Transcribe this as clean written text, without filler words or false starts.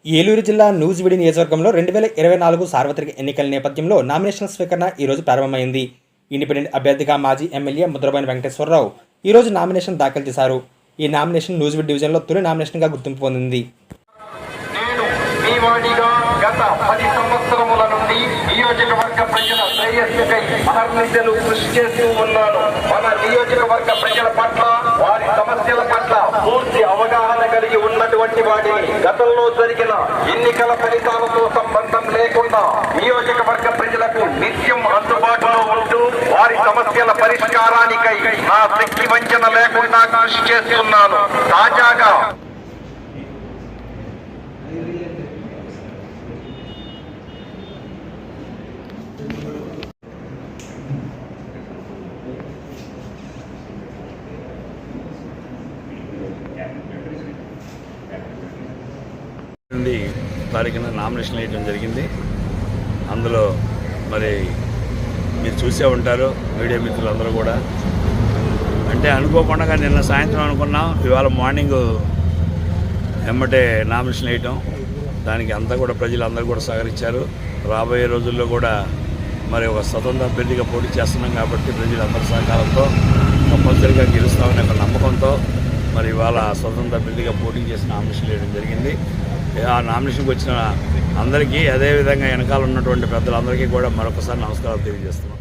ఏలూరు జిల్లా నూజివీడు నియోజకవర్గంలో 2024 సార్వత్రిక ఎన్నికల నేపథ్యంలో నామినేషన్ల స్వీకరణ ఈరోజు ప్రారంభమైంది. ఇండిపెండెంట్ అభ్యర్థిగా మాజీ ఎమ్మెల్యే ముద్రబోయిన వెంకటేశ్వరరావు ఈరోజు నామినేషన్ దాఖలు చేశారు. ఈ నామినేషన్ నూజివీడు డివిజన్లో తొలి నామినేషన్గా గుర్తింపు పొందింది. గత 10 సంవత్సరముల నుండి నియోజకవర్గ ప్రజల శ్రేయస్సుకై అహర్నిశలు కృషి చేస్తూ ఉన్నాను. మన నియోజకవర్గ ప్రజల పట్ల, వారి సమస్యల పట్ల పూర్తి అవగాహన కలిగి ఉన్నటువంటి వాడిని గతంలో జరిగిన ఎన్నికల ఫలితాలతో సంబంధం లేకుండా నియోజకవర్గ ప్రజలకు నిత్యం అందుబాటులో ఉంటూ వారి సమస్యల పరిష్కారానికై నా శక్తి వంచన లేకుండా కృషి చేస్తున్నాను. తాజాగా తారీఖున నామినేషన్ వేయడం జరిగింది. అందులో మరి మీరు చూసే ఉంటారు మీడియా మిత్రులందరూ కూడా. అంటే అనుకోకుండా నిన్న సాయంత్రం అనుకున్నాం, ఇవాళ మార్నింగ్ ఎమ్మటే నామినేషన్ వేయటం. దానికి అంతా కూడా ప్రజలందరూ కూడా సహకరించారు. రాబోయే రోజుల్లో కూడా మరి ఒక స్వతంత్ర అభ్యర్థిగా పోటీ చేస్తున్నాం కాబట్టి ప్రజలందరి సహకారంతో కంపల్సరీగా గెలుస్తామనే ఒక నమ్మకంతో మరి ఇవాళ స్వతంత్ర అభ్యర్థిగా పోటీ చేసి నామినేషన్ వేయడం జరిగింది. ఆ నామినేషన్కి వచ్చిన అందరికీ, అదేవిధంగా వెనకాల ఉన్నటువంటి పెద్దలందరికీ కూడా మరొకసారి నమస్కారాలు తెలియజేస్తున్నాం.